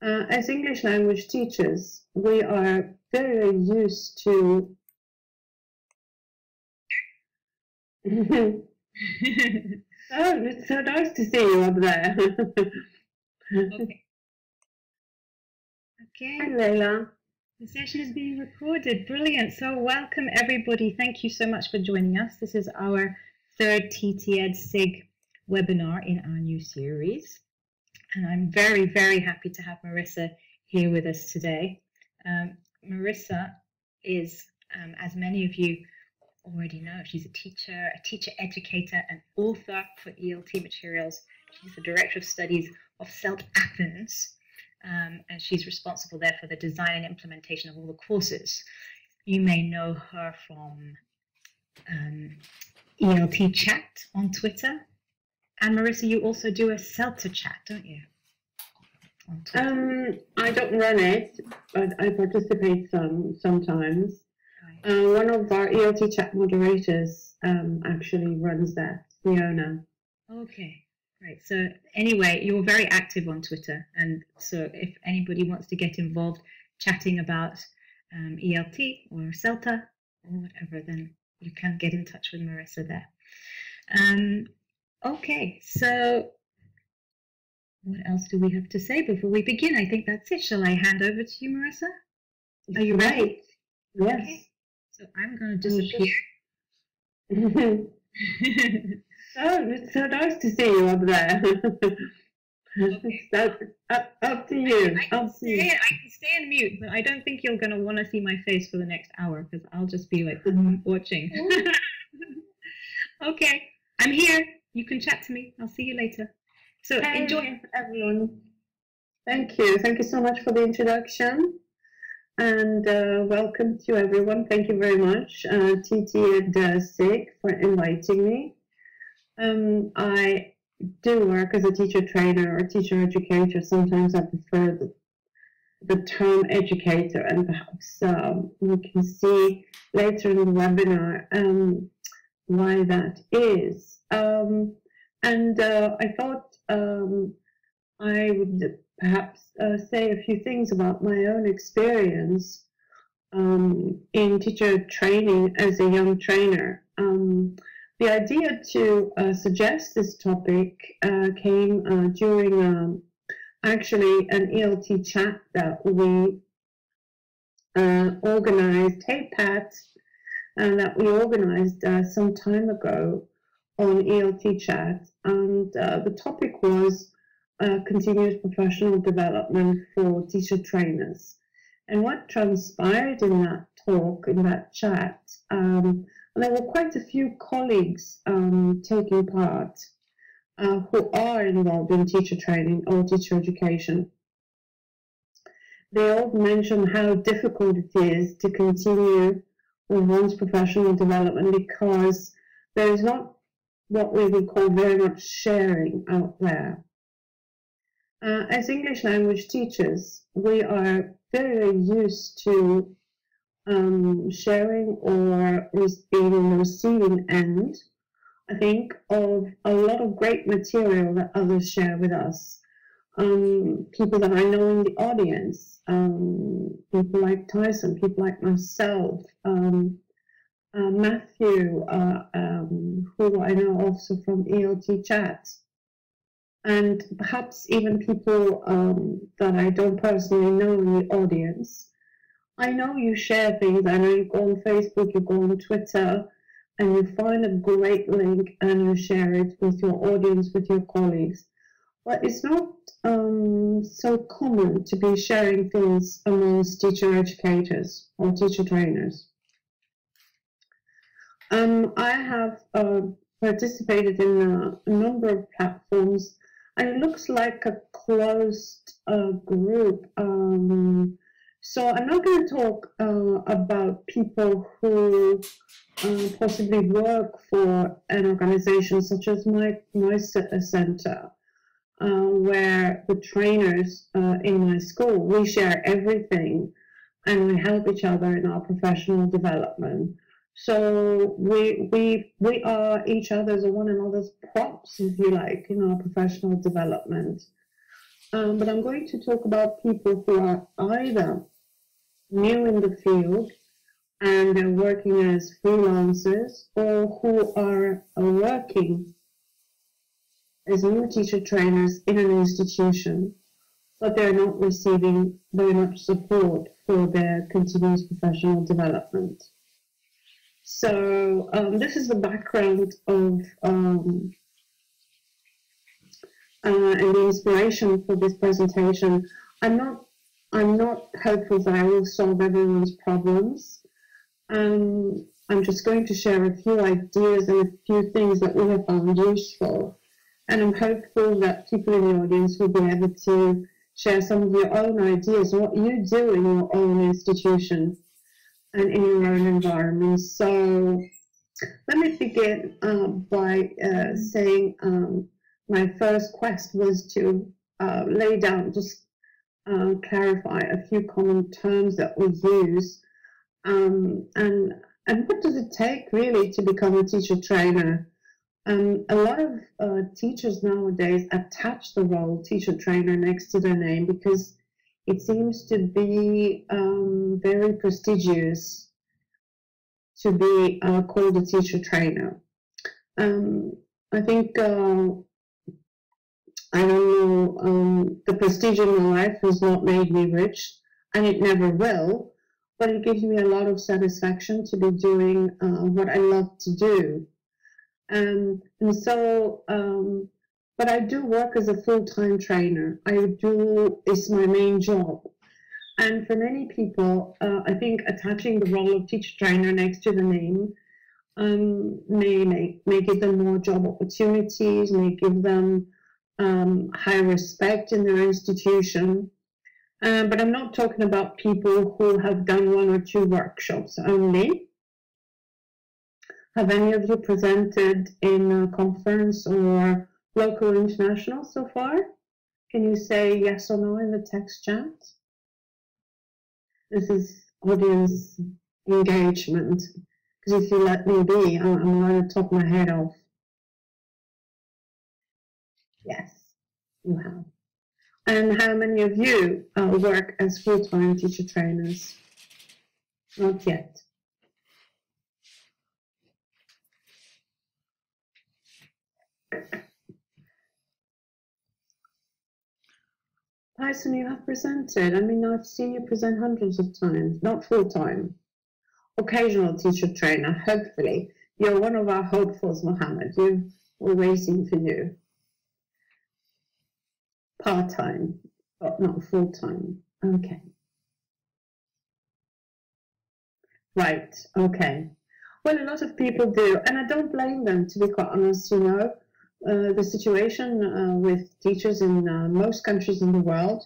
As English language teachers, we are very used to oh, it's so nice to see you up there. Okay. Okay. Hi, Leila. The session is being recorded. Brilliant. So welcome, everybody. Thank you so much for joining us. This is our third TTED SIG webinar in our new series. And I'm very, very happy to have Marisa here with us today. Marisa is, as many of you already know, she's a teacher educator, and author for ELT materials. She's the Director of Studies of CELT Athens, and she's responsible there for the design and implementation of all the courses. You may know her from ELT Chat on Twitter. And Marisa, you also do a CELTA chat, don't you? I don't run it, but I participate sometimes. Right. One of our ELT chat moderators actually runs that, Fiona. Okay, great. So anyway, you're very active on Twitter, and so if anybody wants to get involved chatting about ELT or CELTA or whatever, then you can get in touch with Marisa there. Okay, so what else do we have to say before we begin? I think that's it. Shall I hand over to you, Marisa? Are you ready? Yes. Okay. So I'm going to disappear. Oh, it's so nice to see you up there. Okay. So, up to you. I can stay in mute, but I don't think you're going to want to see my face for the next hour, because I'll just be like watching. Okay, I'm here. You can chat to me. I'll see you later. So enjoy, everyone. Thank you. Thank you so much for the introduction. And welcome to everyone. Thank you very much, TTED SIG, for inviting me. I do work as a teacher trainer or teacher educator. Sometimes I prefer the term educator, and perhaps we can see later in the webinar why that is. I thought I would perhaps say a few things about my own experience in teacher training as a young trainer. The idea to suggest this topic came during actually an ELT chat that we organized, hey Pat, and that we organized some time ago on ELT chat, and the topic was continuous professional development for teacher trainers. And what transpired in that talk, in that chat, there were quite a few colleagues taking part who are involved in teacher training or teacher education. They all mentioned how difficult it is to continue with one's professional development because there is not what we would call very much sharing out there. As English language teachers, we are very used to sharing or being on the receiving end, I think, of a lot of great material that others share with us. People that I know in the audience, people like Tyson, people like myself, Matthew, who I know also from ELT chat, and perhaps even people that I don't personally know in the audience. I know you share things. I know you go on Facebook, you go on Twitter, and you find a great link and you share it with your audience, with your colleagues. But it's not so common to be sharing things amongst teacher educators or teacher trainers. I have participated in a number of platforms, and it looks like a closed group. So I'm not going to talk about people who possibly work for an organization such as my center, where the trainers in my school, we share everything and we help each other in our professional development. So we are each other's or one another's props, if you like, in our professional development. but I'm going to talk about people who are either new in the field and they're working as freelancers, or who are working as new teacher trainers in an institution, but they're not receiving very much support for their continuous professional development. So this is the background of and the inspiration for this presentation. I'm not hopeful that I will solve everyone's problems. I'm just going to share a few ideas and a few things that we have found useful. And I'm hopeful that people in the audience will be able to share some of your own ideas, what you do in your own institution and in your own environment. So let me begin by saying my first quest was to lay down, just clarify a few common terms that we use. And what does it take really to become a teacher trainer? A lot of teachers nowadays attach the role teacher trainer next to their name because it seems to be very prestigious to be called a teacher trainer. I think, I don't know, the prestige in my life has not made me rich, and it never will, but it gives me a lot of satisfaction to be doing what I love to do. And so, but I do work as a full-time trainer. It's my main job. And for many people, I think attaching the role of teacher trainer next to the name may give them more job opportunities, may give them higher respect in their institution. But I'm not talking about people who have done 1 or 2 workshops only. Have any of you presented in a conference or local or international so far? Can you say yes or no in the text chat? This is audience engagement, because if you let me be, I'm going to talk my head off. Yes, you have. And how many of you work as full-time teacher trainers? Not yet. Tyson, you have presented. I mean, I've seen you present hundreds of times, not full-time. Occasional teacher trainer, hopefully. You're one of our hopefuls, Mohammed. We're waiting for you. Part-time, but not full-time. Okay. Right, okay. Well, a lot of people do, and I don't blame them, to be quite honest. You know, the situation with teachers in most countries in the world,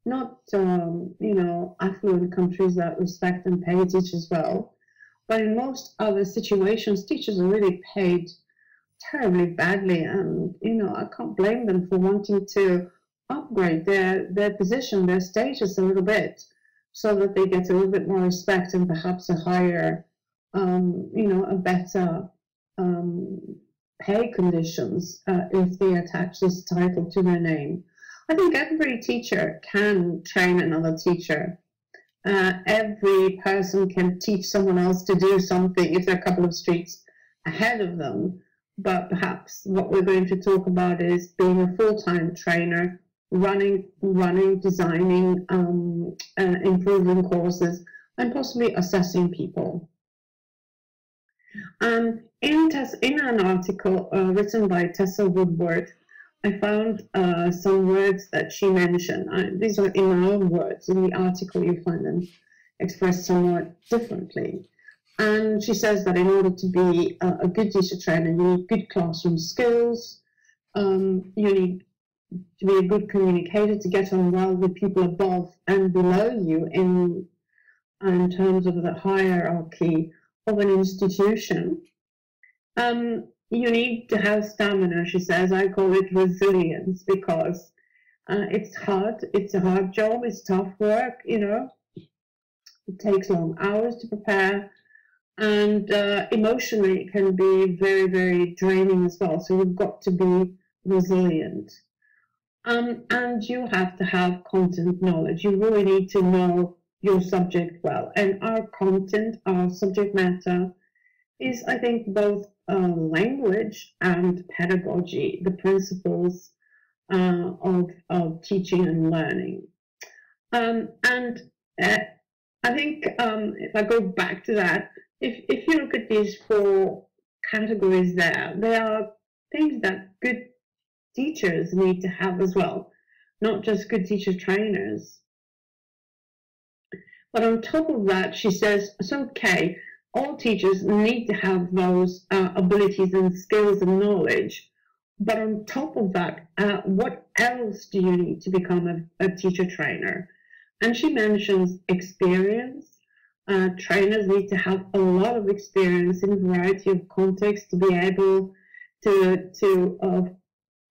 not, you know, affluent countries that respect and pay teachers well, but in most other situations, teachers are really paid terribly badly, and, you know, I can't blame them for wanting to upgrade their position, their status a little bit, so that they get a little bit more respect and perhaps a higher, you know, a better pay conditions if they attach this title to their name. I think every teacher can train another teacher. Every person can teach someone else to do something if they're a couple of streets ahead of them. But perhaps what we're going to talk about is being a full-time trainer, running, designing, improving courses, and possibly assessing people. In an article written by Tessa Woodward, I found some words that she mentioned. These are in her own words. In the article, you find them expressed somewhat differently. And she says that in order to be a good teacher trainer, you need good classroom skills, you need to be a good communicator, to get on well with people above and below you in terms of the hierarchy of an institution. You need to have stamina, she says. I call it resilience, because it's hard. It's a hard job. It's tough work, you know. It takes long hours to prepare, and emotionally it can be very, very draining as well. So you've got to be resilient. And you have to have content knowledge. You really need to know your subject well. And our content, our subject matter, is, I think, both language and pedagogy, the principles of teaching and learning. And I think if I go back to that, if you look at these four categories there are things that good teachers need to have as well, not just good teacher trainers. But on top of that, she says, it's okay, all teachers need to have those abilities and skills and knowledge. But on top of that, what else do you need to become a teacher trainer? And she mentions experience. Trainers need to have a lot of experience in a variety of contexts to be able to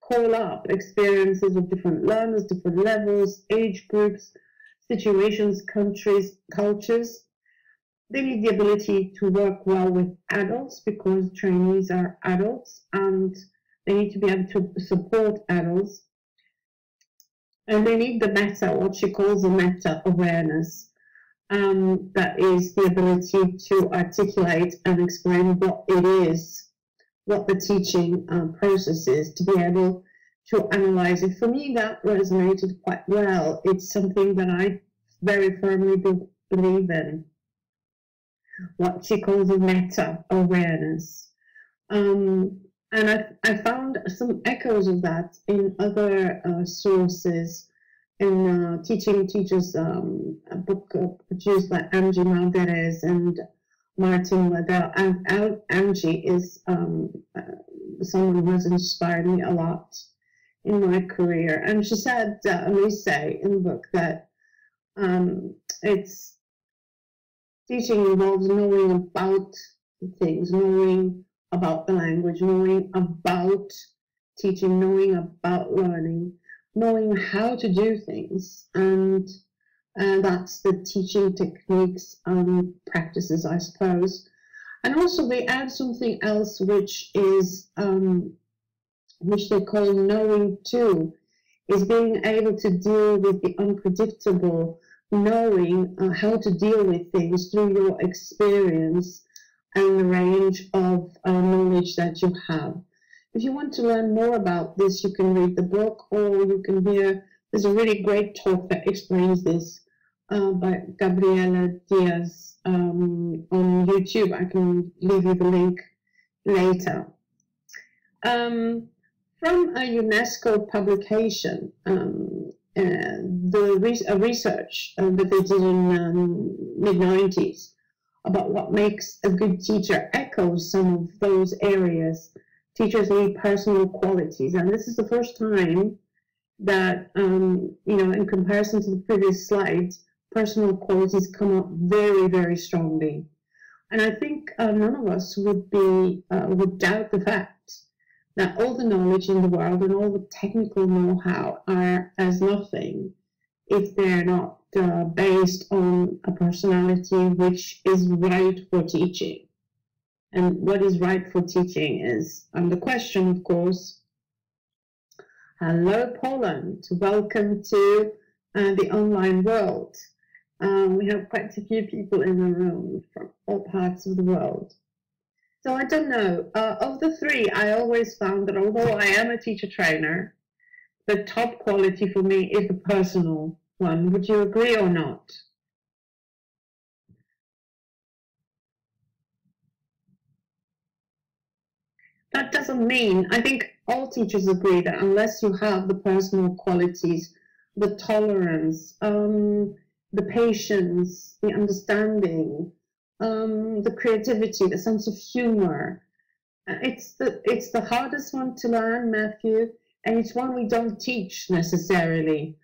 call up experiences of different learners, different levels, age groups, situations, countries, cultures. They need the ability to work well with adults because trainees are adults and they need to be able to support adults. And they need the meta, what she calls the meta awareness. That is the ability to articulate and explain what it is, what the teaching process is, to be able to analyze it. For me, that resonated quite well. It's something that I very firmly believe in, what she calls a meta-awareness. And I found some echoes of that in other sources. In Teaching Teachers, a book produced by Angie Malderes and Martin Waddell. And Angie is someone who has inspired me a lot in my career. And she said, Marisa, in the book, that it's teaching involves knowing about things, knowing about the language, knowing about teaching, knowing about learning, knowing how to do things, and that's the teaching techniques and practices, I suppose. And also they add something else, which is which they call knowing too, is being able to deal with the unpredictable, knowing how to deal with things through your experience and the range of knowledge that you have. If you want to learn more about this, you can read the book, or you can hear, there's a really great talk that explains this by Gabriela Diaz on YouTube. I can leave you the link later. From a UNESCO publication, the research that they did in mid-90s about what makes a good teacher echoes some of those areas. Teachers need personal qualities, and this is the first time that, in comparison to the previous slides, personal qualities come up very, very strongly. And I think none of us would doubt the fact that all the knowledge in the world and all the technical know-how are as nothing if they're not based on a personality which is right for teaching. And what is right for teaching is under question, of course. Hello, Poland. Welcome to the online world. We have quite a few people in the room from all parts of the world. So I don't know. Of the three, I always found that although I am a teacher trainer, the top quality for me is the personal one. Would you agree or not? That doesn't mean, I think all teachers agree that unless you have the personal qualities, the tolerance, the patience, the understanding, the creativity, the sense of humor, it's the hardest one to learn, Matthew, and it's one we don't teach necessarily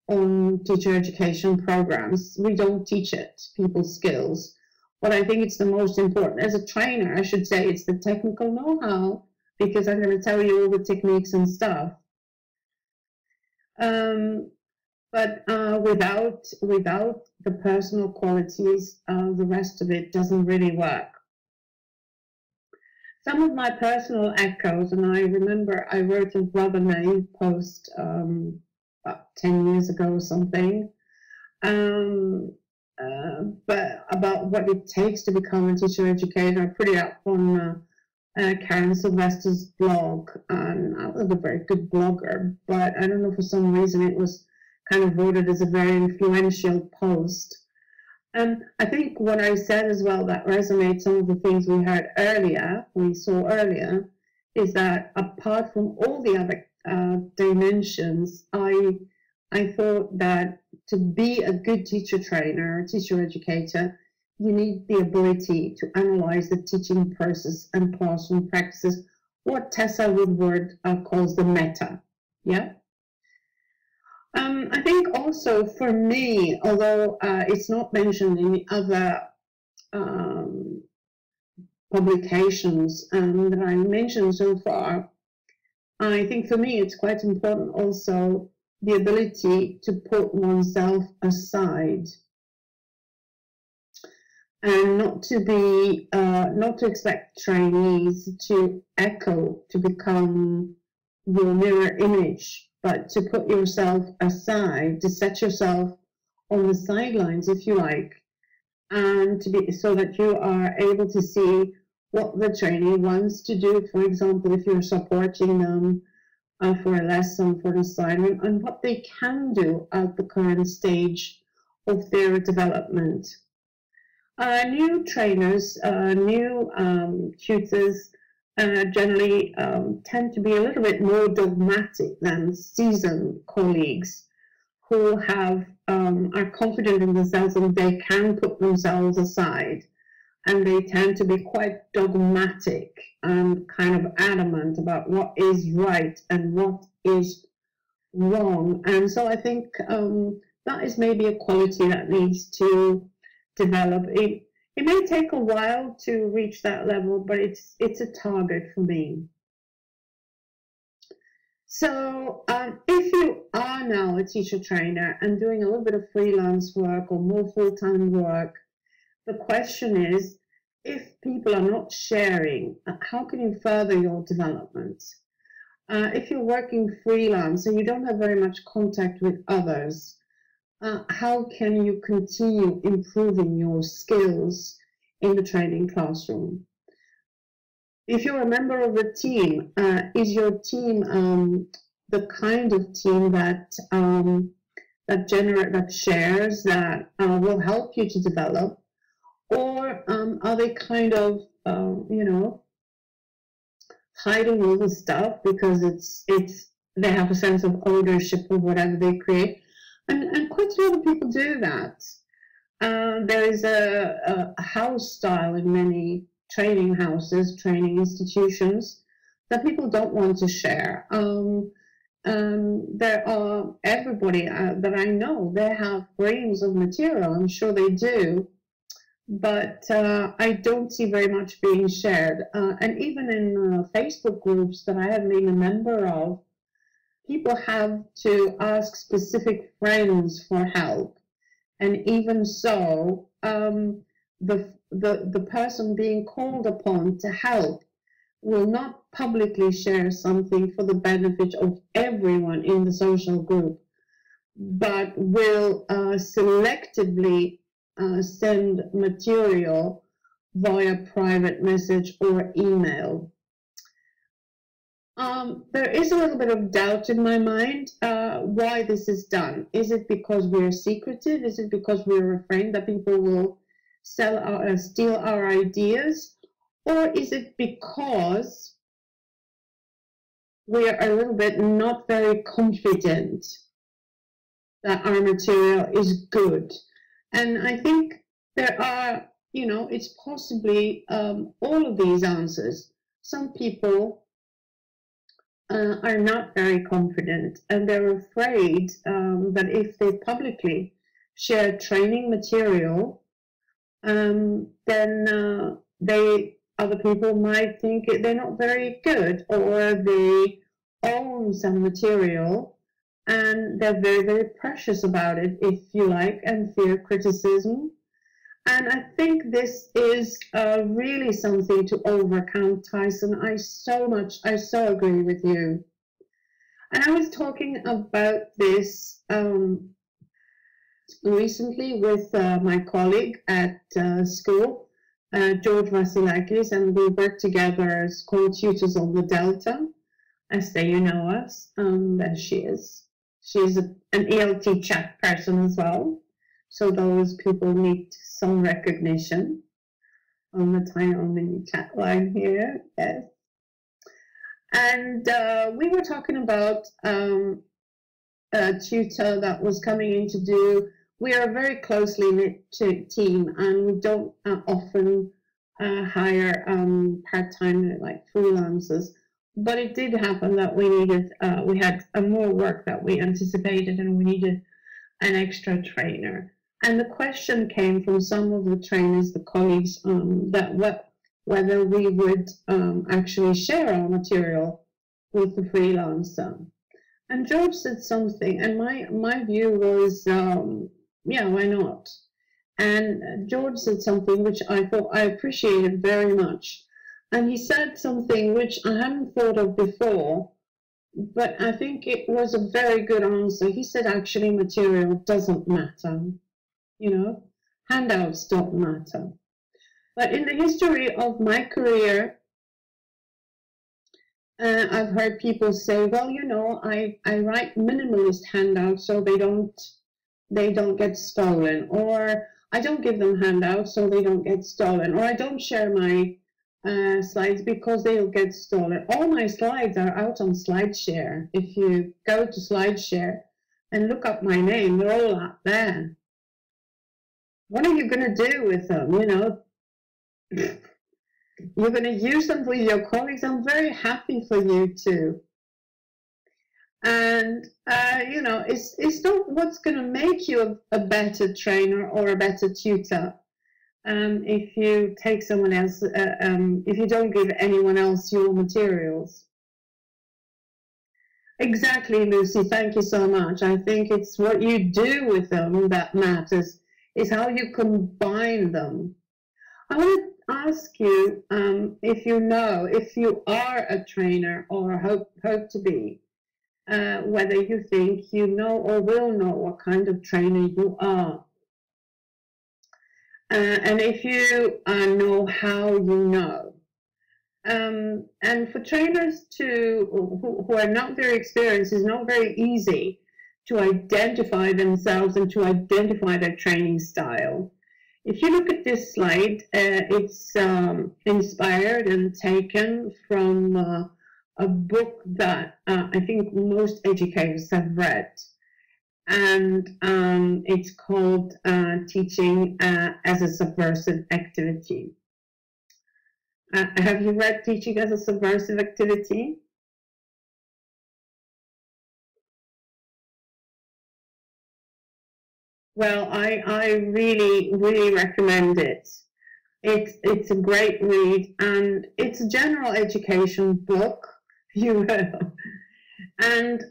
on teacher education programs. We don't teach it, people's skills. But I think it's the most important. As a trainer, I should say it's the technical know-how, because I'm going to tell you all the techniques and stuff. But without the personal qualities, the rest of it doesn't really work. some of my personal echoes, and I remember I wrote a rather name post about 10 years ago or something, but about what it takes to become a teacher educator. I put it up on Karen Sylvester's blog, and I was a very good blogger, but I don't know, for some reason it was kind of voted as a very influential post. And I think what I said as well that resonates some of the things we saw earlier, is that apart from all the other dimensions, I thought that to be a good teacher trainer, teacher educator, you need the ability to analyze the teaching process and classroom practices, what Tessa Woodward calls the meta. Yeah. I think also for me, although it's not mentioned in the other publications that I mentioned so far, I think for me it's quite important also the ability to put oneself aside and not to expect trainees to become your mirror image, but to put yourself aside, to set yourself on the sidelines, if you like, and so that you are able to see what the trainee wants to do. For example, if you're supporting them for a lesson, for an assignment, and what they can do at the current stage of their development. New trainers, new tutors generally tend to be a little bit more dogmatic than seasoned colleagues who are confident in themselves and they can put themselves aside, and they tend to be quite dogmatic and kind of adamant about what is right and what is wrong. And so I think that is maybe a quality that needs to develop. It may take a while to reach that level, but it's a target for me. So if you are now a teacher trainer and doing a little bit of freelance work or more full-time work, the question is, if people are not sharing, how can you further your development? If you're working freelance and you don't have very much contact with others, how can you continue improving your skills in the training classroom? If you're a member of a team, is your team the kind of team that shares, that will help you to develop, or are they kind of hiding all the stuff because they have a sense of ownership of whatever they create? And quite a lot of people do that. There is a house style in many training houses, training institutions, that people don't want to share. There are everybody that I know, they have reams of material, I'm sure they do, but I don't see very much being shared. And even in Facebook groups that I have been a member of, people have to ask specific friends for help. And even so, the person being called upon to help will not publicly share something for the benefit of everyone in the social group, but will selectively send material via private message or email. There is a little bit of doubt in my mind why this is done. Is it because we're secretive? Is it because we're afraid that people will steal our ideas? Or is it because we're a little bit not very confident that our material is good? And I think there are, it's possibly all of these answers. Some people are not very confident, and they're afraid that if they publicly share training material, then other people might think they're not very good, or they own some material and they're very, very precious about it, if you like, and fear criticism. And I think this is really something to overcome, Tyson. I so agree with you. And I was talking about this recently with my colleague at school, George Vasilakis, and we work together as co-tutors on the Delta. Esther, you know us, as she is. She's an ELT chat person as well. So those people need some recognition on the time on the chat line here. Yes. And we were talking about a tutor that was coming in to do. We are a very closely knit team, and we don't often hire part-time like freelancers. But it did happen that we had more work that we anticipated, and we needed an extra trainer. And the question came from some of the trainers, the colleagues, whether we would actually share our material with the freelancer. And George said something, and my view was, yeah, why not? And George said something which I thought I appreciated very much. And he said something which I hadn't thought of before, but I think it was a very good answer. He said, actually, material doesn't matter. You know, handouts don't matter. But in the history of my career, I've heard people say, well, you know, I write minimalist handouts so they don't get stolen, or I don't give them handouts so they don't get stolen, or I don't share my slides because they'll get stolen. All my slides are out on SlideShare. If you go to SlideShare and look up my name, they're all out there. What are you going to do with them? You know, you're going to use them with your colleagues. I'm very happy for you too. And, you know, it's not what's going to make you a better trainer or a better tutor. If you take someone else, if you don't give anyone else your materials. Exactly, Lucy, thank you so much. I think it's what you do with them that matters, is how you combine them. I want to ask you if you are a trainer or hope to be, whether you think you know or will know what kind of trainer you are. And if you know how you know. And for trainers who are not very experienced, it's not very easy to identify themselves and to identify their training style. If you look at this slide, it's inspired and taken from a book that I think most educators have read. And it's called Teaching as a Subversive Activity. Have you read Teaching as a Subversive Activity? Well, I really, really recommend it. It's a great read, and it's a general education book, you will. And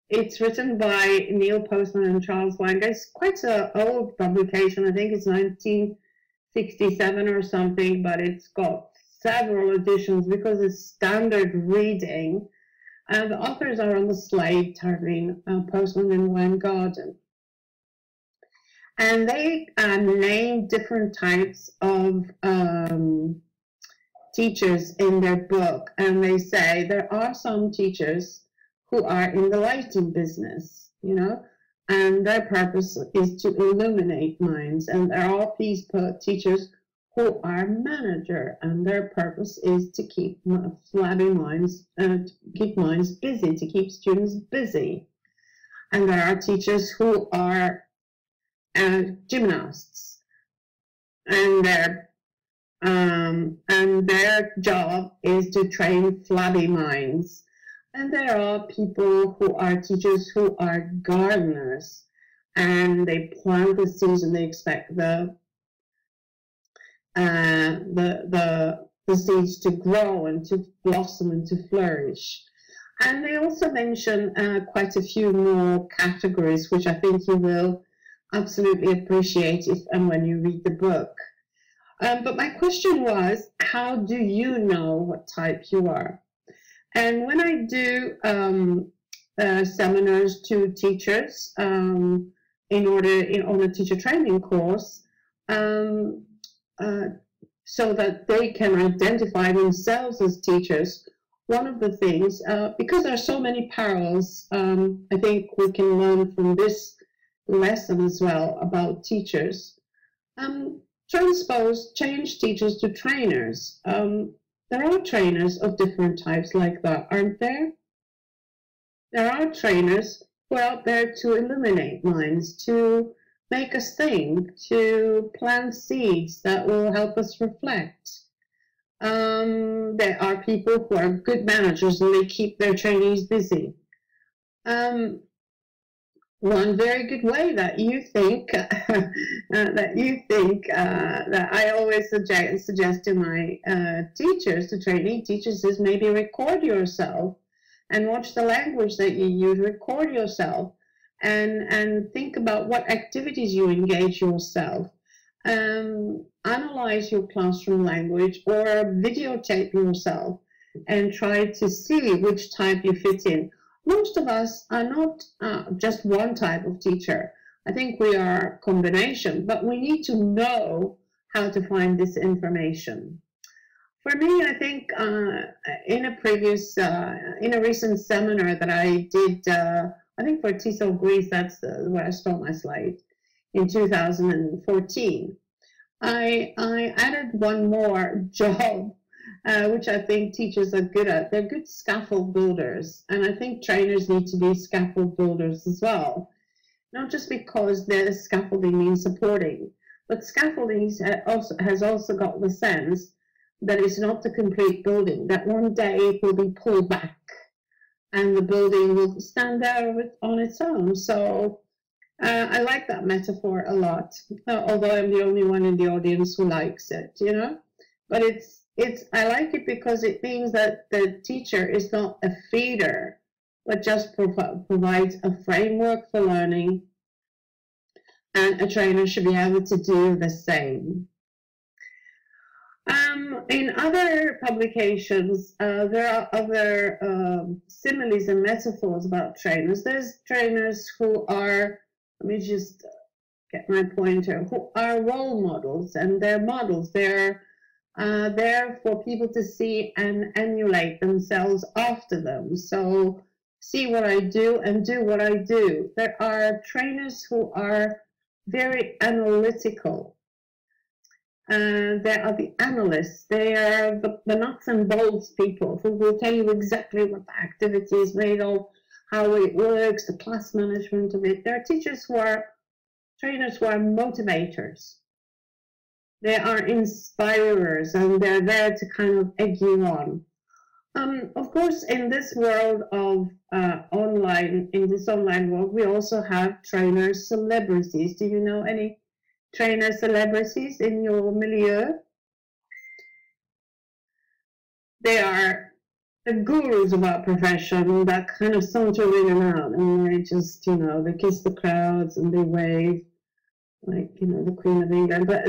it's written by Neil Postman and Charles Wanger. It's quite an old publication. I think it's 1967 or something, but it's got several editions because it's standard reading. And the authors are on the slide, Tarvin, Postman and Weingarten. And they name different types of teachers in their book. And they say there are some teachers who are in the lighting business, you know, and their purpose is to illuminate minds. And there are these teachers who are manager, and their purpose is to keep flabby minds, to keep minds busy, to keep students busy. And there are teachers who are gymnasts, and their job is to train flabby minds. And there are people who are teachers who are gardeners, and they plant the seeds and they expect the seeds to grow and to blossom and to flourish. And they also mention quite a few more categories, which I think you will absolutely appreciate it and when you read the book. But my question was, how do you know what type you are? And when I do seminars to teachers on a teacher training course, so that they can identify themselves as teachers, one of the things, because there are so many parallels, I think we can learn from this lesson as well about teachers. Change teachers to trainers. There are trainers of different types like that, aren't there? There are trainers who are out there to illuminate minds, to make us think, to plant seeds that will help us reflect. There are people who are good managers and they keep their trainees busy. One very good way that you think that I always suggest to my teachers, to trainee teachers, is maybe record yourself and watch the language that you use. Record yourself and think about what activities you engage yourself. Analyze your classroom language or videotape yourself and try to see which type you fit in. Most of us are not just one type of teacher. I think we are a combination, but we need to know how to find this information. For me, I think in a recent seminar that I did, I think for TESOL Greece, that's where I stole my slide, in 2014, I added one more job, which I think teachers are good at. They're good scaffold builders, and I think trainers need to be scaffold builders as well. Not just because the scaffolding means supporting, but scaffolding has also got the sense that it's not the complete building, that one day it will be pulled back and the building will stand there on its own. So I like that metaphor a lot, although I'm the only one in the audience who likes it, you know. But I like it because it means that the teacher is not a feeder, but just provides a framework for learning, and a trainer should be able to do the same. In other publications, there are other similes and metaphors about trainers. There's trainers who are, let me just get my pointer, who are role models, and they're models. They're there for people to see and emulate themselves after them. So see what I do and do what I do. There are trainers who are very analytical. There are the analysts. They are the nuts and bolts people who will tell you exactly what the activity is made of, how it works, the class management of it. There are trainers who are motivators. They are inspirers, and they're there to kind of egg you on. Of course, in this world of online world, we also have trainer celebrities. Do you know any trainer celebrities in your milieu? They are the gurus of our profession that kind of saunter in and out, and they just, they kiss the crowds and they wave like, the Queen of England. But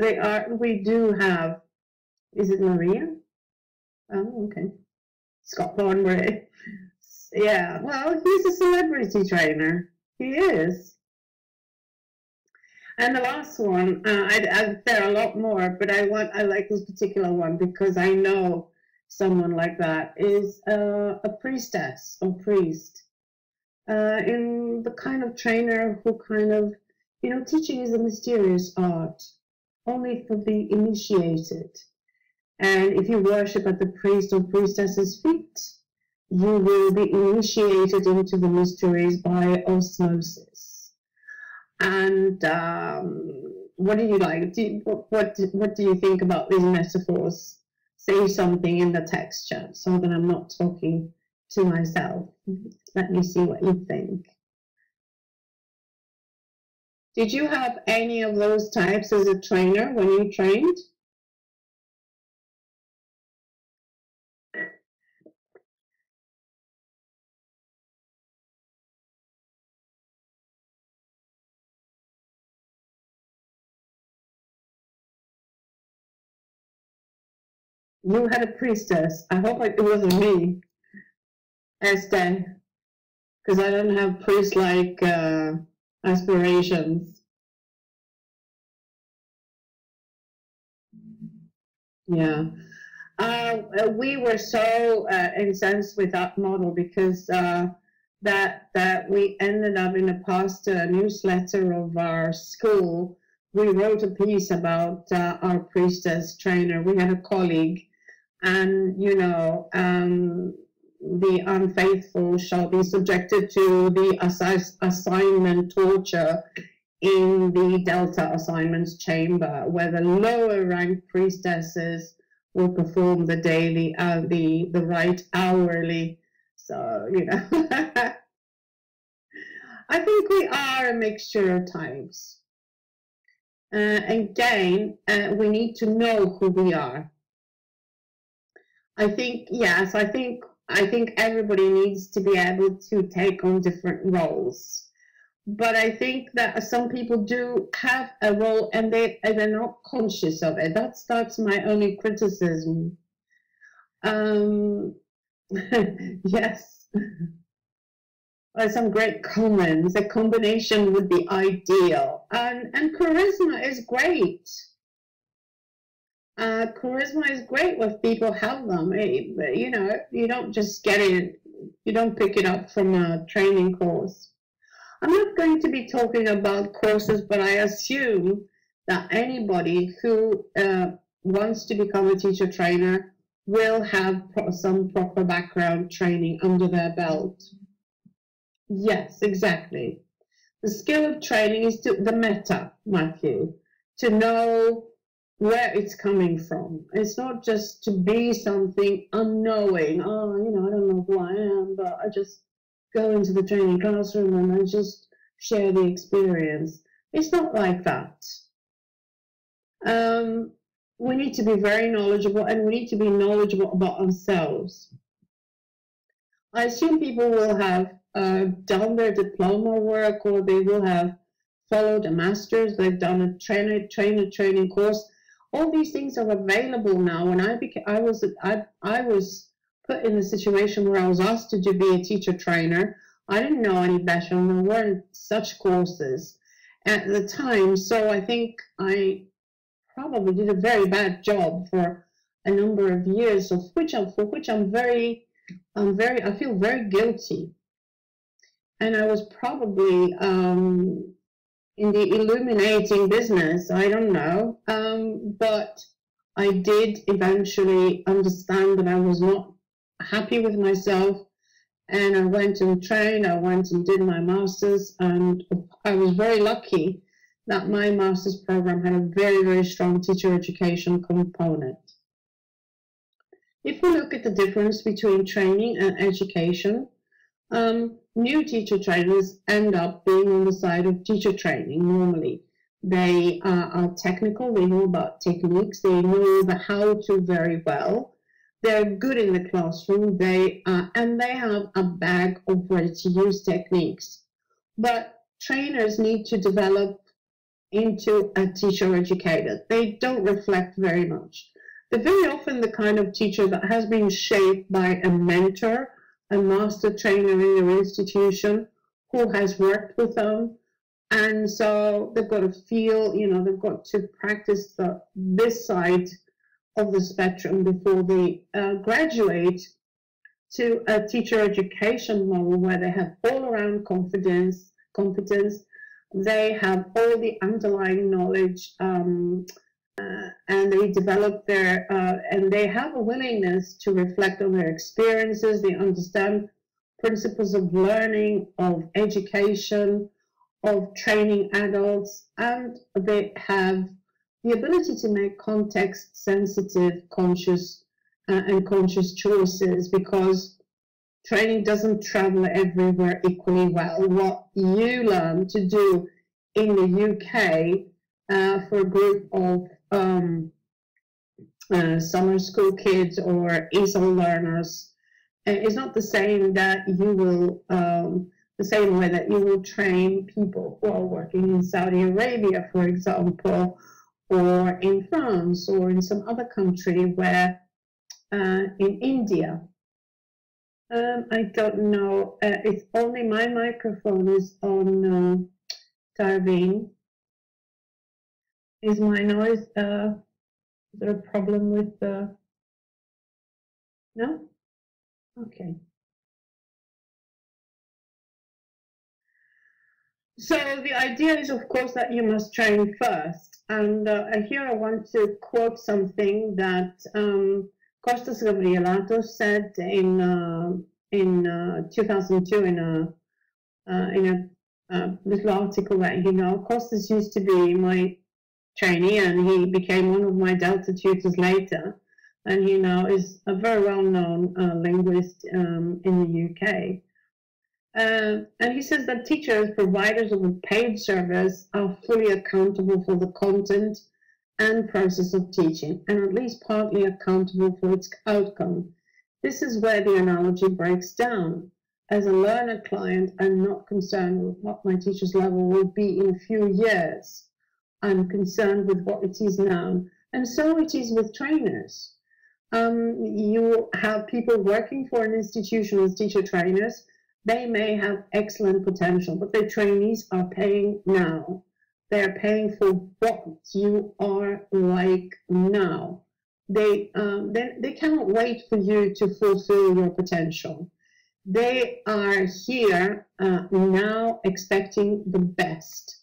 we do have, is it Maria? Oh, okay. Scott Thornbury. Yeah, well, he's a celebrity trainer. He is. And the last one, there are a lot more, but I like this particular one because I know someone like that is a priestess or priest, in the kind of trainer who kind of, teaching is a mysterious art, only for the initiated. And if you worship at the priest or priestess's feet, you will be initiated into the mysteries by osmosis. And what do you like? What do you think about these metaphors? Say something in the text chat so that I'm not talking to myself. Let me see what you think. Did you have any of those types as a trainer when you trained? You had a priestess. I hope it wasn't me, Esther, because I don't have priest-like aspirations. Yeah. We were so incensed with that model because that we ended up in a past newsletter of our school. We wrote a piece about our priestess trainer. We had a colleague, and the unfaithful shall be subjected to the assignment torture in the Delta assignments chamber, where the lower ranked priestesses will perform the daily, the right hourly. So, I think we are a mixture of types. Again, we need to know who we are. I think, yes, I think everybody needs to be able to take on different roles. But I think that some people do have a role and they're not conscious of it. That's my only criticism. Yes. Some great comments. A combination would be ideal. And charisma is great. Charisma is great if people have them. You don't just get it, you don't pick it up from a training course. I'm not going to be talking about courses, but I assume that anybody who wants to become a teacher trainer will have some proper background training under their belt. Yes, exactly. The skill of training is the meta, Matthew, to know where it's coming from. It's not just to be something unknowing. Oh, I don't know who I am, but I just go into the training classroom and I just share the experience. It's not like that. We need to be very knowledgeable, and we need to be knowledgeable about ourselves. I assume people will have done their diploma work, or they will have followed a master's, they've done a training course. All these things are available now. When I was put in a situation where I was asked to be a teacher trainer, I didn't know any better, and there weren't such courses at the time. So I think I probably did a very bad job for a number of years, for which I feel very guilty. And I was probably in the illuminating business, I don't know, but I did eventually understand that I was not happy with myself, and I went and trained, I went and did my master's, and I was very lucky that my master's program had a very, very strong teacher education component. If we look at the difference between training and education, new teacher trainers end up being on the side of teacher training normally. They are technical, they know about techniques, they know the how-to very well. They're good in the classroom, and they have a bag of ready-to-use techniques. But trainers need to develop into a teacher educator. They don't reflect very much. They're very often the kind of teacher that has been shaped by a mentor, a master trainer in their institution who has worked with them. And so they've got to feel, they've got to practice this side of the spectrum before they graduate to a teacher education model where they have all-around competence, they have all the underlying knowledge, and they develop and they have a willingness to reflect on their experiences. They understand principles of learning, of education, of training adults, and they have the ability to make context-sensitive, conscious choices, because training doesn't travel everywhere equally well. What you learn to do in the UK for a group of summer school kids or ESOL learners is not the same that you will, the same way that you will train people who are working in Saudi Arabia, for example, or in France, or in some other country where in India. I don't know. It's only my microphone is on Darwin. Is my noise? Is there a problem with the? No? Okay. So the idea is, of course, that you must train first. And here I want to quote something that Costas Gabrielatos said in 2002 in a little article that you know. Costas used to be my trainee, and he became one of my Delta tutors later. And he now is a very well-known linguist in the UK. And he says that teachers, providers of a paid service, are fully accountable for the content and process of teaching, and at least partly accountable for its outcome. This is where the analogy breaks down. As a learner client, I'm not concerned with what my teacher's level will be in a few years. I'm concerned with what it is now. And so it is with trainers. You have people working for an institution as teacher trainers. They may have excellent potential, but their trainees are paying now. They're paying for what you are like now. They cannot wait for you to fulfill your potential. They are here now expecting the best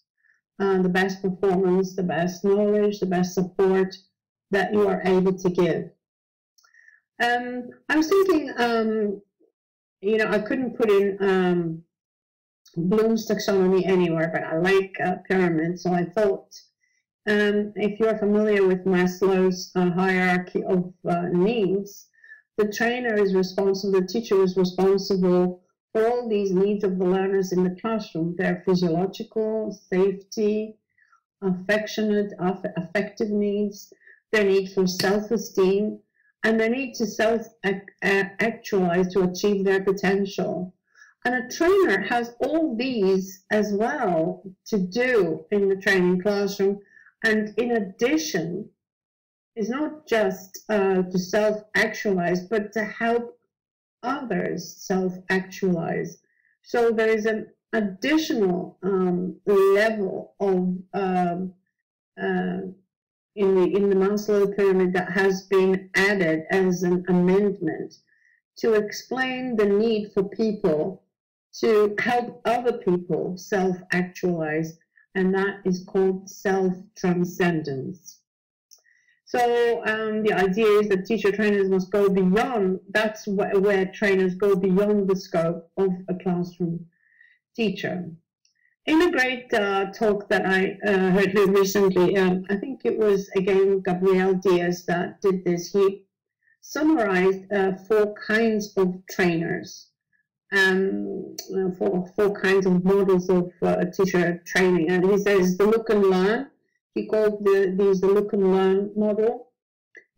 performance, the best knowledge, the best support that you are able to give. I was thinking, I couldn't put in Bloom's taxonomy anywhere, but I like pyramids, so I thought if you're familiar with Maslow's hierarchy of needs, the trainer is responsible, the teacher is responsible for all these needs of the learners in the classroom. Their physiological, safety, affective needs, their need for self-esteem, and their need to self-actualize to achieve their potential. And a trainer has all these as well to do in the training classroom. And in addition, it's not just to self-actualize, but to help others self-actualize. So there is an additional level of in the Maslow pyramid that has been added as an amendment to explain the need for people to help other people self-actualize, and that is called self-transcendence. So the idea is that teacher trainers must go beyond, that's where trainers go beyond the scope of a classroom teacher. In a great talk that I heard recently, I think it was again Gabriel Diaz that did this, he summarized 4 kinds of trainers, four kinds of models of teacher training. And he says the look and learn. He called these the look and learn model.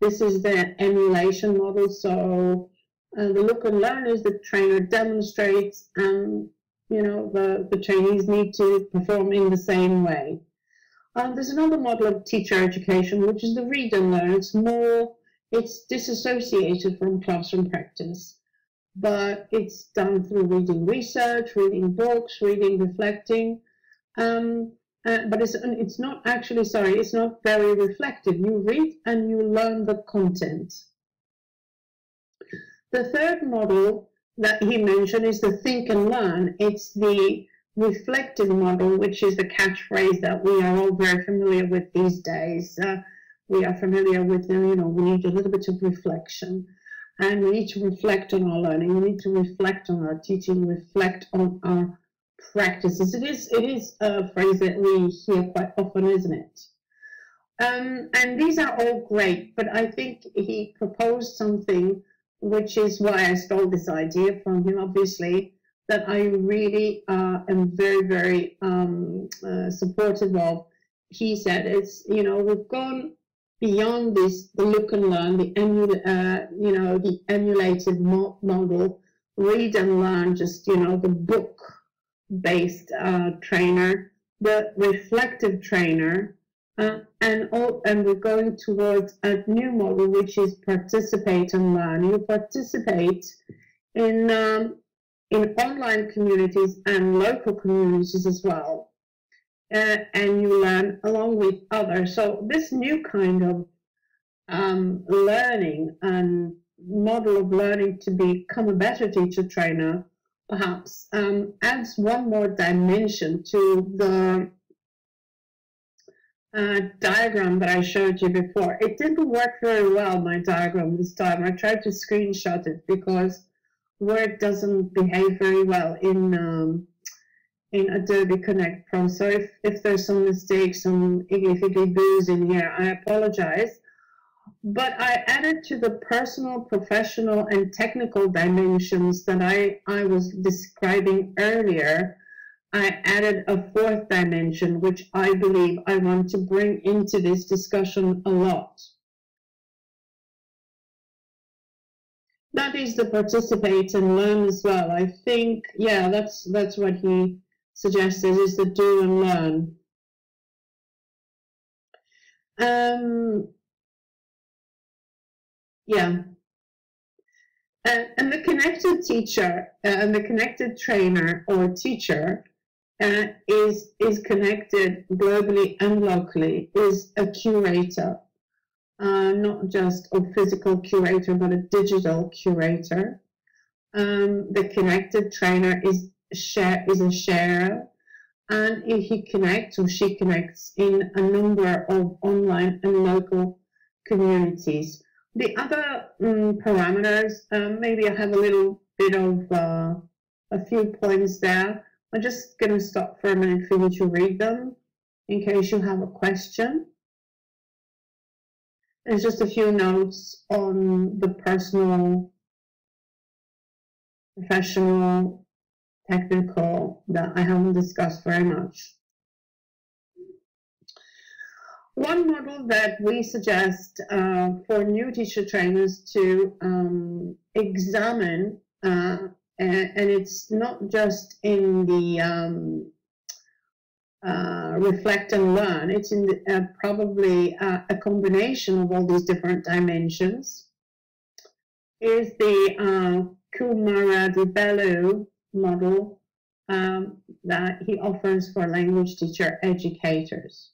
This is the emulation model. So the look and learn is the trainer demonstrates, and the trainees need to perform in the same way. There's another model of teacher education, which is the read and learn. It's disassociated from classroom practice, but it's done through reading research, reading books, reading, reflecting. But it's not actually, it's not very reflective. You read and you learn the content. The third model that he mentioned is the think and learn. It's the reflective model, which is the catchphrase that we are all very familiar with these days. We are familiar with, we need a little bit of reflection. And we need to reflect on our learning. We need to reflect on our teaching, reflect on our practices. It is a phrase that we hear quite often, isn't it? And these are all great, but I think he proposed something, which is why I stole this idea from him, obviously, that I really am very, very supportive of. He said we've gone beyond this, the look and learn, the emulated model, read and learn, just the book-based trainer, the reflective trainer, And we're going towards a new model, which is participate and learn. You participate in online communities and local communities as well, and you learn along with others. So this new kind of learning and model of learning to become a better teacher trainer perhaps adds one more dimension to the diagram that I showed you before. It didn't work very well, my diagram this time. I tried to screenshot it because Word doesn't behave very well in Adobe Connect Pro. So if there's some mistakes, some iggly boos in here, I apologize. But I added to the personal, professional, and technical dimensions that I was describing earlier, I added a fourth dimension, which I believe I want to bring into this discussion a lot. That is the participate and learn as well. I think, yeah, that's what he suggested, is the do and learn. Yeah. And the connected teacher and the connected trainer or teacher is connected globally and locally, is a curator, not just a physical curator, but a digital curator. The connected trainer is a sharer, and he connects or she connects in a number of online and local communities. The other parameters, maybe I have a little bit of a few points there. I'm just going to stop for a minute for you to read them in case you have a question. There's just a few notes on the personal, professional, technical that I haven't discussed very much. One model that we suggest for new teacher trainers to examine, and it's not just in the reflect and learn, it's in the, probably a combination of all these different dimensions, is the Kumara Di Bello model that he offers for language teacher educators.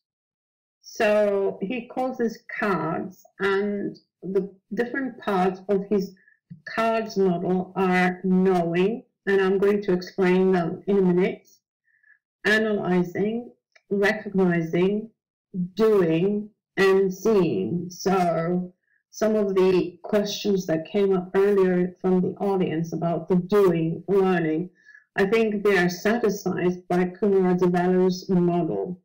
So he calls this cards, and the different parts of his cards model are knowing, and I'm going to explain them in a minute, analyzing, recognizing, doing, and seeing. So some of the questions that came up earlier from the audience about the doing, learning, I think they are satisfied by Kumara Di Bello's model.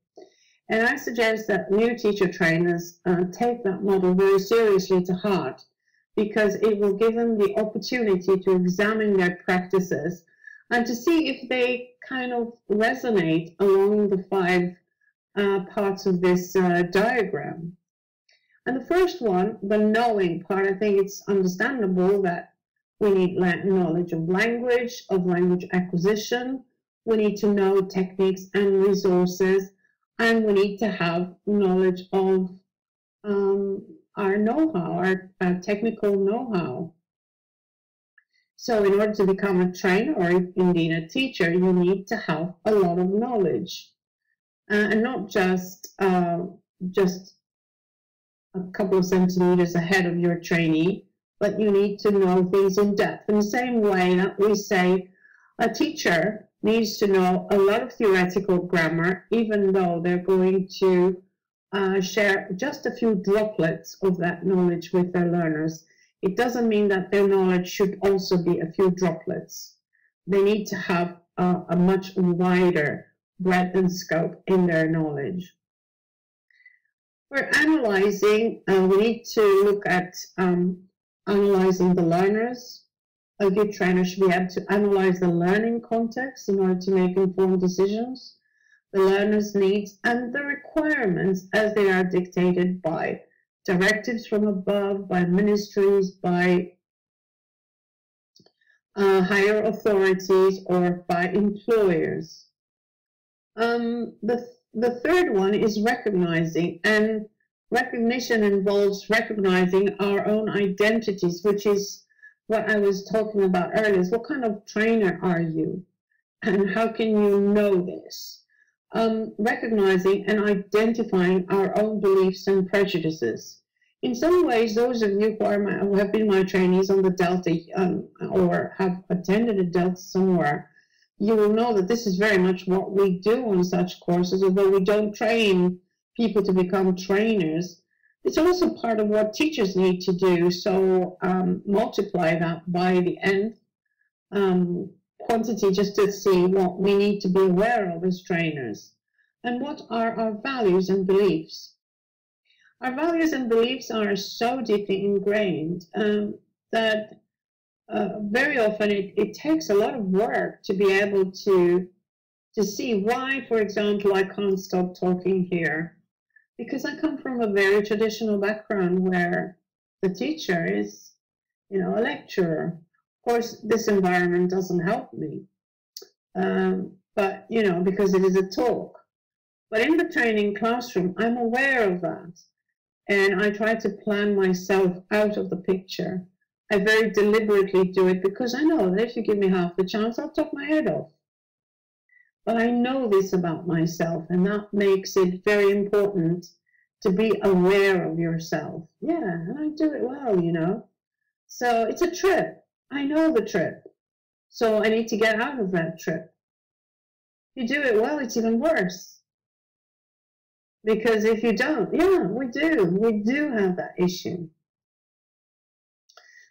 And I suggest that new teacher trainers take that model very seriously to heart, because it will give them the opportunity to examine their practices and to see if they kind of resonate along the 5 parts of this diagram. And the first one, the knowing part, I think it's understandable that we need knowledge of language acquisition. We need to know techniques and resources, and we need to have knowledge of our know-how, our technical know-how. So in order to become a trainer or indeed a teacher, you need to have a lot of knowledge, and not just a couple of centimeters ahead of your trainee, but you need to know things in depth. In the same way that we say a teacher needs to know a lot of theoretical grammar, even though they're going to share just a few droplets of that knowledge with their learners. It doesn't mean that their knowledge should also be a few droplets. They need to have a much wider breadth and scope in their knowledge. For analyzing, we need to look at analyzing the learners. A good trainer should be able to analyze the learning context in order to make informed decisions, the learner's needs, and the requirements as they are dictated by directives from above, by ministries, by higher authorities, or by employers. The the third one is recognizing, and recognition involves recognizing our own identities, which is what I was talking about earlier. Is what kind of trainer are you, and how can you know this? Recognizing and identifying our own beliefs and prejudices. In some ways, those of you who have been my trainees on the Delta or have attended a Delta somewhere, you will know that this is very much what we do on such courses, although we don't train people to become trainers. It's also part of what teachers need to do, so multiply that by the end quantity just to see what we need to be aware of as trainers. And what are our values and beliefs? Our values and beliefs are so deeply ingrained that very often it takes a lot of work to be able to see why, for example, I can't stop talking here. Because I come from a very traditional background where the teacher is, a lecturer. Of course, this environment doesn't help me, but, because it is a talk. But in the training classroom, I'm aware of that. And I try to plan myself out of the picture. I very deliberately do it because I know that if you give me half the chance, I'll talk my head off. But I know this about myself, and that makes it very important to be aware of yourself. Yeah, and I do it well, So it's a trip. I know the trip. So I need to get out of that trip. If you do it well, it's even worse. Because if you don't, we do have that issue.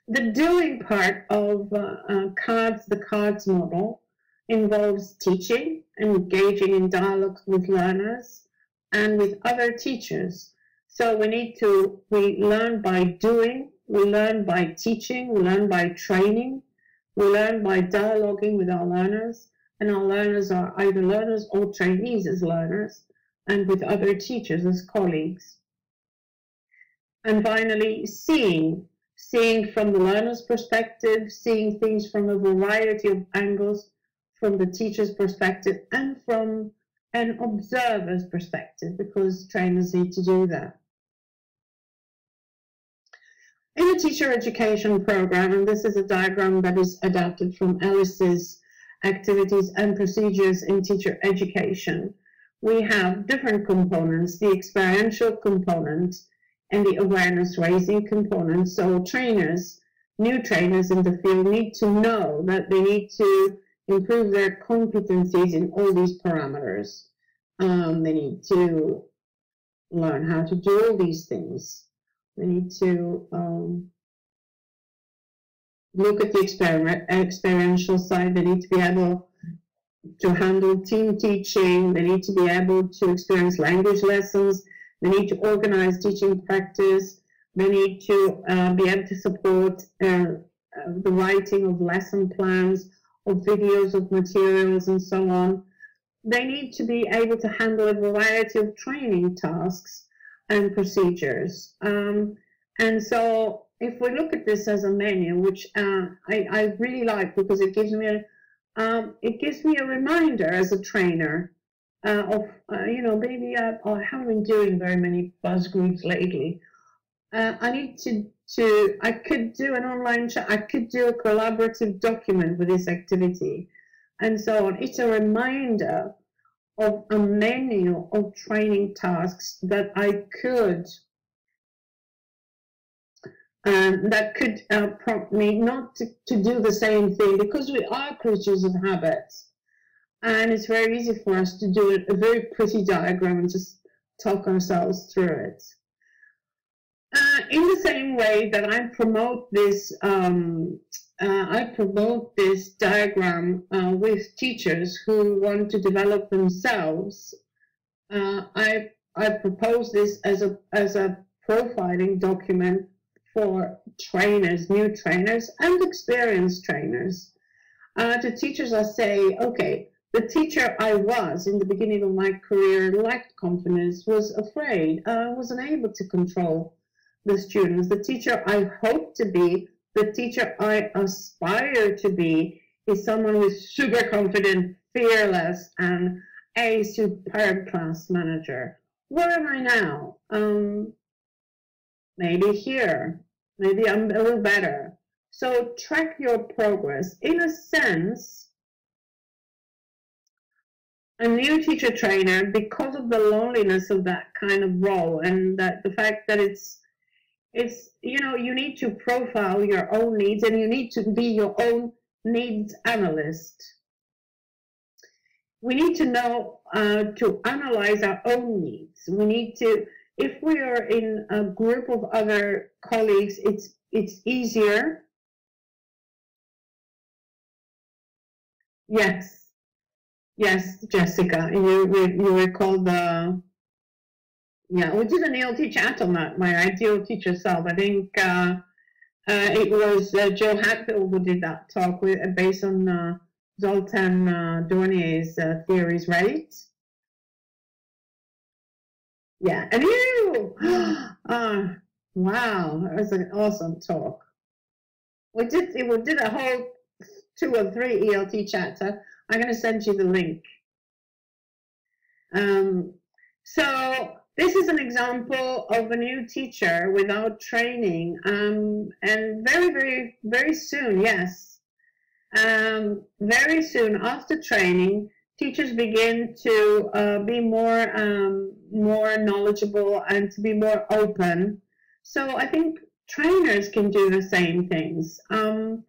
The doing part of the CARDS model involves teaching, engaging in dialogue with learners and with other teachers. So we learn by doing, we learn by teaching, we learn by training, we learn by dialoguing with our learners, and our learners are either learners or trainees as learners, and with other teachers as colleagues. And finally, seeing from the learner's perspective, seeing things from a variety of angles, from the teacher's perspective and from an observer's perspective, because trainers need to do that. In the teacher education program, and this is a diagram that is adapted from Ellis's activities and procedures in teacher education, we have different components, the experiential component and the awareness raising component. So trainers, new trainers in the field need to know that they need to improve their competencies in all these parameters. They need to learn how to do all these things. They need to look at the experiential side. They need to be able to handle team teaching. They need to be able to experience language lessons. They need to organize teaching practice. They need to be able to support the writing of lesson plans, of videos, of materials, and so on. They need to be able to handle a variety of training tasks and procedures. And so if we look at this as a menu, which I really like because it gives me a reminder as a trainer of, maybe I haven't been doing very many buzz groups lately. I need I could do an online chat, I could do a collaborative document with this activity and so on. It's a reminder of a menu of training tasks that I could prompt me not to do the same thing, because we are creatures of habits. And it's very easy for us to do a very pretty diagram and just talk ourselves through it. In the same way that I promote this diagram with teachers who want to develop themselves, I propose this as a profiling document for trainers, new trainers, and experienced trainers. To teachers, I say, okay, the teacher I was in the beginning of my career lacked confidence, was afraid, wasn't able to control the students. The teacher I hope to be, the teacher I aspire to be, is someone who's super confident, fearless, and a superb class manager. Where am I now? Maybe here. Maybe I'm a little better. So track your progress. In a sense, a new teacher trainer, because of the loneliness of that kind of role and that the fact that it's you need to profile your own needs and you need to be your own needs analyst. We need to know to analyze our own needs. We need to, if we are in a group of other colleagues, it's easier. Yes, Jessica, you recall we did an ELT chat on that, my ideal teacher self. I think it was Joe Hatfield who did that talk based on Zoltan Dornier's theories, right? Yeah, and you! Wow, that was an awesome talk. We did a whole 2 or 3 ELT chats. I'm going to send you the link. So this is an example of a new teacher without training, and very, very, very soon, yes, very soon after training, teachers begin to be more knowledgeable and to be more open. So I think trainers can do the same things, and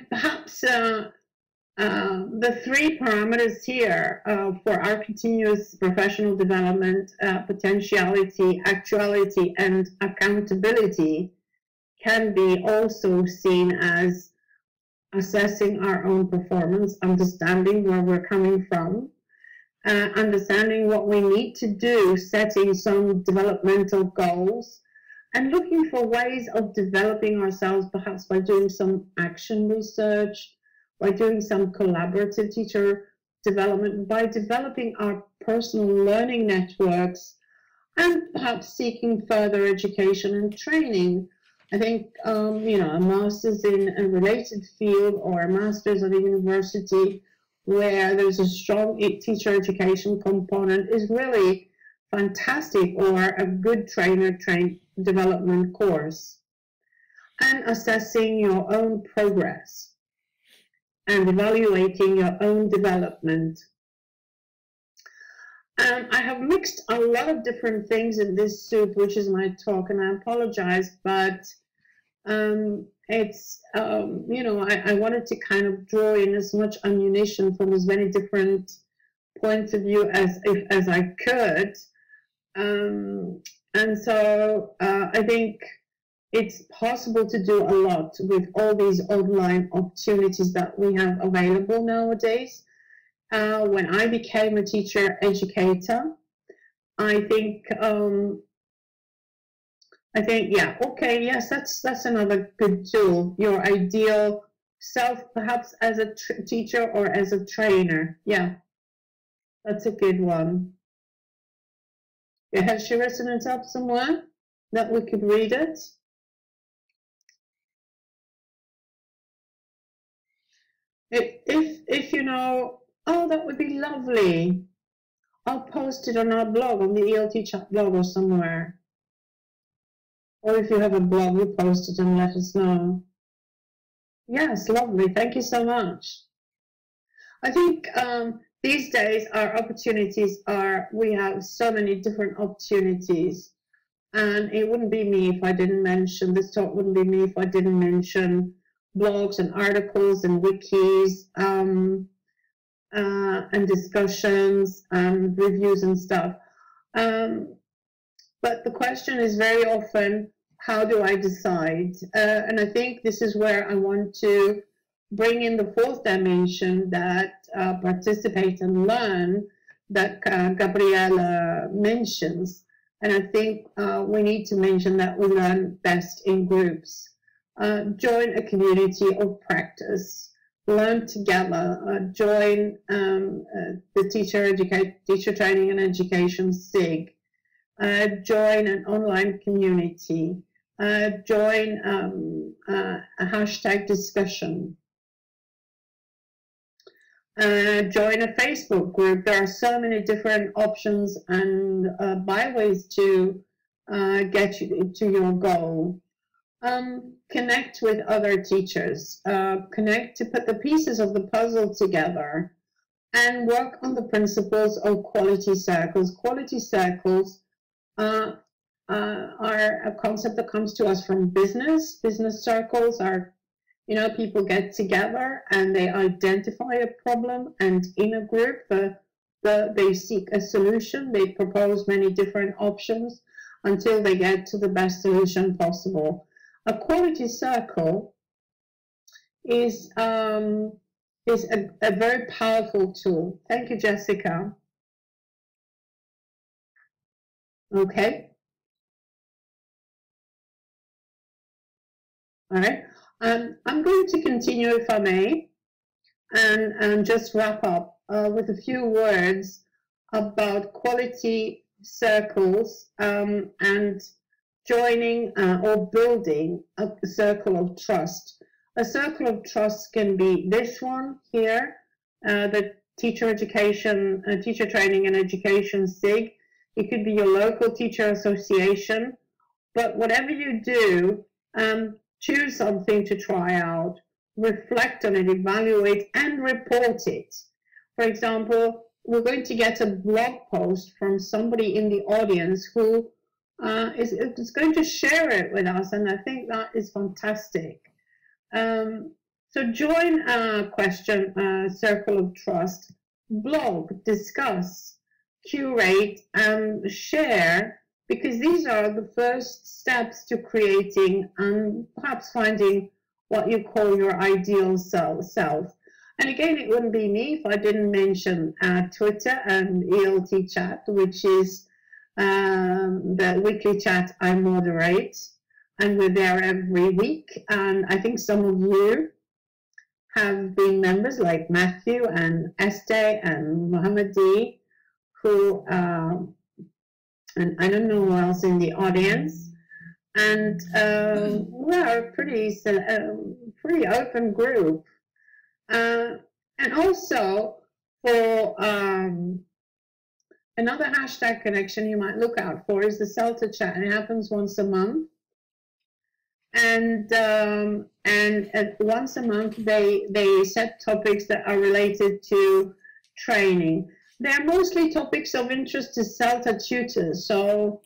perhaps the 3 parameters here for our continuous professional development, potentiality, actuality, and accountability can be also seen as assessing our own performance, understanding where we're coming from, understanding what we need to do, setting some developmental goals, and looking for ways of developing ourselves, perhaps by doing some action research, by doing some collaborative teacher development, by developing our personal learning networks, and perhaps seeking further education and training. I think, a master's in a related field or a master's at a university where there's a strong teacher education component is really fantastic, or a good trainer development course. And assessing your own progress and evaluating your own development. I have mixed a lot of different things in this soup, which is my talk, and I apologize, but it's, I wanted to kind of draw in as much ammunition from as many different points of view as I could. And so I think it's possible to do a lot with all these online opportunities that we have available nowadays. When I became a teacher educator, I think, yeah, okay, yes, that's another good tool. Your ideal self, perhaps as a teacher or as a trainer. Yeah, that's a good one. Yeah, has she written it up somewhere that we could read it? If you know, oh, that would be lovely. I'll post it on our blog, on the ELT chat blog or somewhere. Or if you have a blog, you post it and let us know. Yes, lovely. Thank you so much. I think these days our opportunities we have so many different opportunities. And it wouldn't be me if I didn't mention, this talk wouldn't be me if I didn't mention blogs and articles and wikis and discussions and reviews and stuff. But the question is very often, how do I decide? And I think this is where I want to bring in the 4th dimension, that participate and learn, that Gabriella mentions. And I think we need to mention that we learn best in groups. Join a community of practice. Learn together. Join the teacher training and education SIG. Join an online community. Join a hashtag discussion. Join a Facebook group. There are so many different options and byways to get you to your goal. Connect with other teachers. Connect to put the pieces of the puzzle together and work on the principles of quality circles. Quality circles are a concept that comes to us from business. Business circles are, you know, people get together and they identify a problem, and in a group they seek a solution. They propose many different options until they get to the best solution possible. A quality circle is a very powerful tool. Thank you, Jessica. Okay. All right. I'm going to continue, if I may, and just wrap up with a few words about quality circles and joining or building a circle of trust. A circle of trust can be this one here, the teacher education, teacher training and education SIG. It could be your local teacher association, but whatever you do, choose something to try out, reflect on it, evaluate, and report it. For example, we're going to get a blog post from somebody in the audience who is going to share it with us, and I think that is fantastic. So join a question circle of trust, blog, discuss, curate, and share, because these are the first steps to creating and perhaps finding what you call your ideal self. And again, it wouldn't be me if I didn't mention Twitter and ELT Chat, which is the WikiChat I moderate, and we're there every week. And I think some of you have been members, like Matthew and Estee and Mohammadi, who and I don't know who else in the audience. And we're a pretty open group. And also for another hashtag connection you might look out for is the CELTA chat, and it happens once a month. And once a month they set topics that are related to training. They're mostly topics of interest to CELTA tutors. So,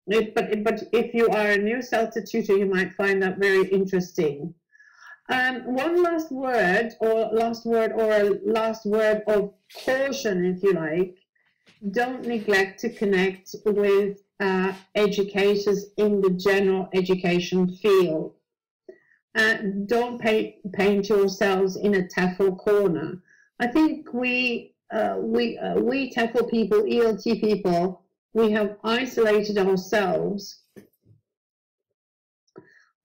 but if you are a new CELTA tutor, you might find that very interesting. One last word or a last word of caution, if you like. Don't neglect to connect with educators in the general education field. Don't paint yourselves in a TEFL corner. I think we TEFL people, ELT people, we have isolated ourselves,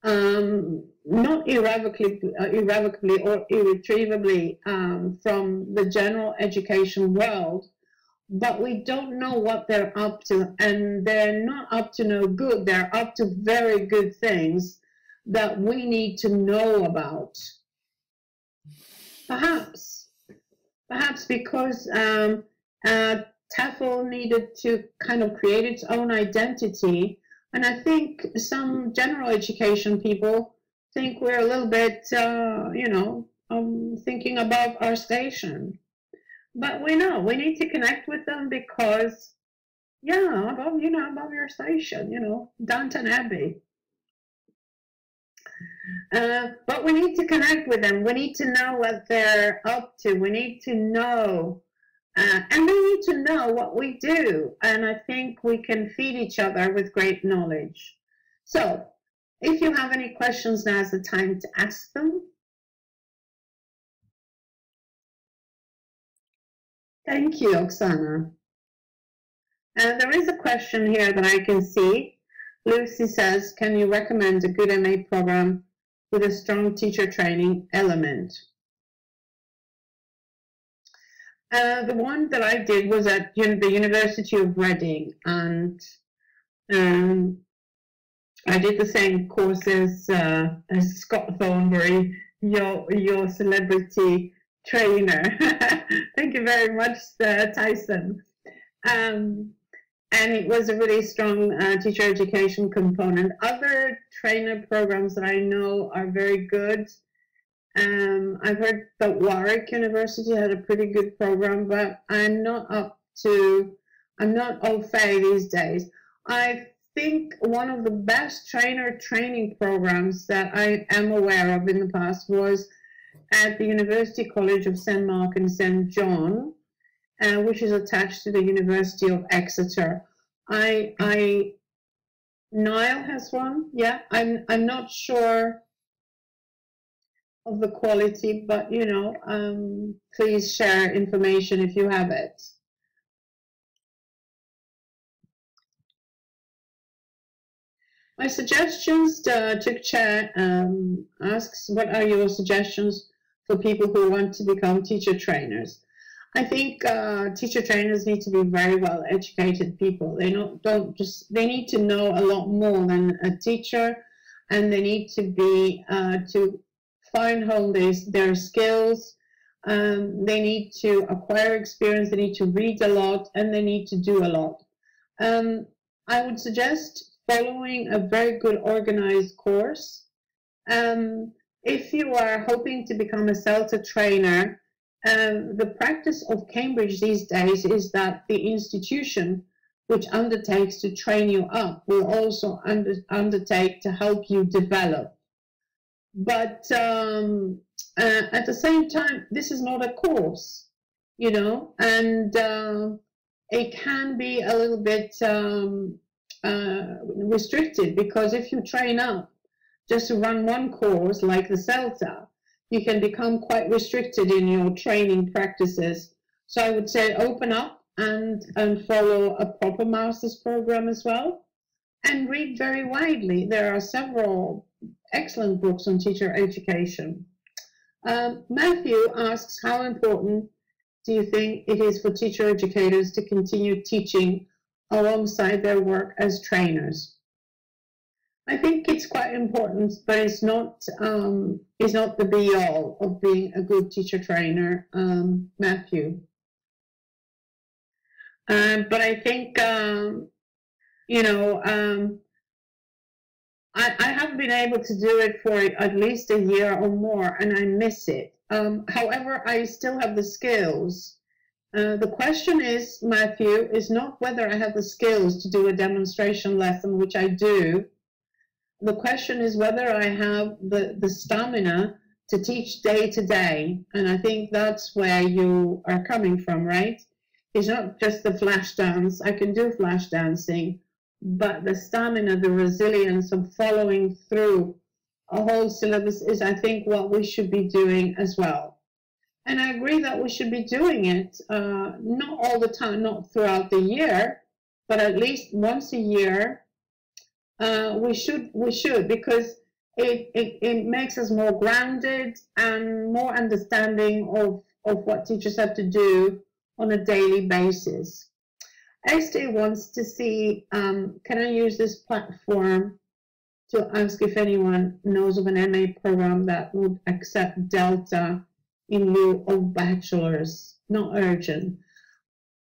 not irrevocably or irretrievably from the general education world, but we don't know what they're up to, and they're not up to no good. They're up to very good things that we need to know about. Perhaps because TEFL needed to kind of create its own identity, and I think some general education people think we're a little bit, thinking above our station. But we know we need to connect with them because, above your station, Downton Abbey. But we need to connect with them. We need to know what they're up to. We need to know, and they need to know what we do. And I think we can feed each other with great knowledge. So if you have any questions, now's the time to ask them. Thank you, Oksana. And there is a question here that I can see. Lucy says, can you recommend a good MA program with a strong teacher training element? The one that I did was at the University of Reading, and I did the same course as Scott Thornbury, your celebrity trainer. Thank you very much, Tyson. And it was a really strong teacher education component. Other trainer programs that I know are very good. I've heard that Warwick University had a pretty good program, but I'm not au fait these days. I think one of the best trainer training programs that I am aware of in the past was at the University College of St. Mark and St. John, which is attached to the University of Exeter. Niall has one. Yeah, I'm not sure of the quality, but please share information if you have it. My suggestions, WikiChat asks, what are your suggestions for people who want to become teacher trainers? I think teacher trainers need to be very well educated people. They need to know a lot more than a teacher, and they need to be to find home their skills. They need to acquire experience. They need to read a lot, and they need to do a lot. I would suggest following a very good organized course. If you are hoping to become a CELTA trainer, the practice of Cambridge these days is that the institution which undertakes to train you up will also undertake to help you develop. But at the same time, this is not a course, and it can be a little bit restricted, because if you train up just to run one course like the CELTA, you can become quite restricted in your training practices. So I would say open up and follow a proper master's program as well, and read very widely. There are several excellent books on teacher education. Matthew asks, how important do you think it is for teacher educators to continue teaching alongside their work as trainers? I think it's quite important, but it's not the be-all of being a good teacher trainer, Matthew. But I think I have been able to do it for at least a year or more, and I miss it. However, I still have the skills. The question is, Matthew, is not whether I have the skills to do a demonstration lesson, which I do. The question is whether I have the stamina to teach day to day. And I think that's where you are coming from, right? It's not just the flash dance. I can do flash dancing, but the stamina, the resilience of following through a whole syllabus is, I think, what we should be doing as well. And I agree that we should be doing it, not all the time, not throughout the year, but at least once a year. We should, because it makes us more grounded and more understanding of what teachers have to do on a daily basis. Esther wants to see, can I use this platform to ask if anyone knows of an MA program that would accept Delta in lieu of bachelor's? Not urgent.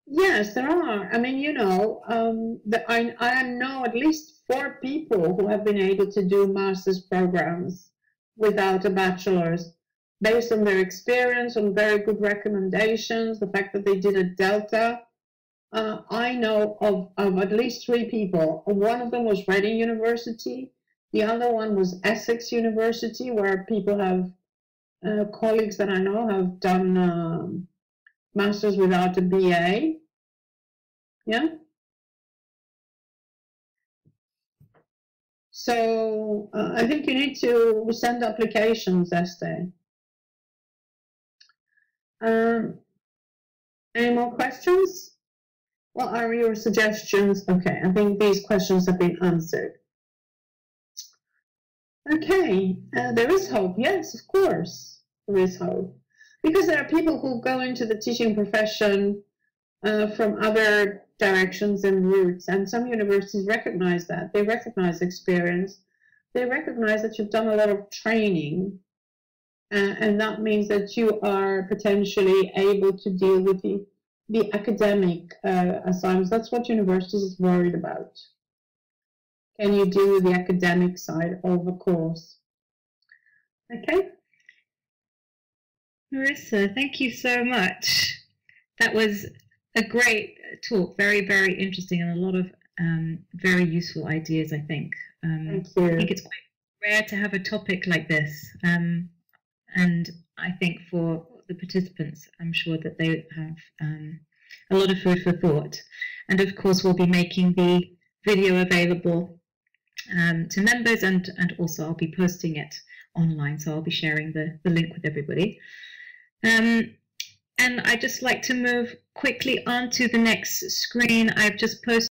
Yes, there are. I mean, I know at least 4 people who have been able to do master's programs without a bachelor's, based on their experience, on very good recommendations, the fact that they did a Delta. I know of at least 3 people. One of them was Reading University. The other one was Essex University, where people have, colleagues that I know have done master's without a BA. Yeah. So I think you need to send applications, Esther. Any more questions? What are your suggestions? Okay, I think these questions have been answered. Okay, there is hope. Yes, of course, there is hope. Because there are people who go into the teaching profession from other directions and routes, and some universities recognize that. They recognize experience. They recognize that you've done a lot of training, And that means that you are potentially able to deal with the academic assignments. That's what universities is worried about. Can you deal with the academic side of a course? Okay. Marisa, thank you so much. That was a great talk, very, very interesting, and a lot of very useful ideas, I think. Thank you. I think it's quite rare to have a topic like this. And I think for the participants, I'm sure that they have a lot of food for thought. And of course, we'll be making the video available to members, and also I'll be posting it online. So I'll be sharing the link with everybody. And I'd just like to move quickly on to the next screen. I've just posted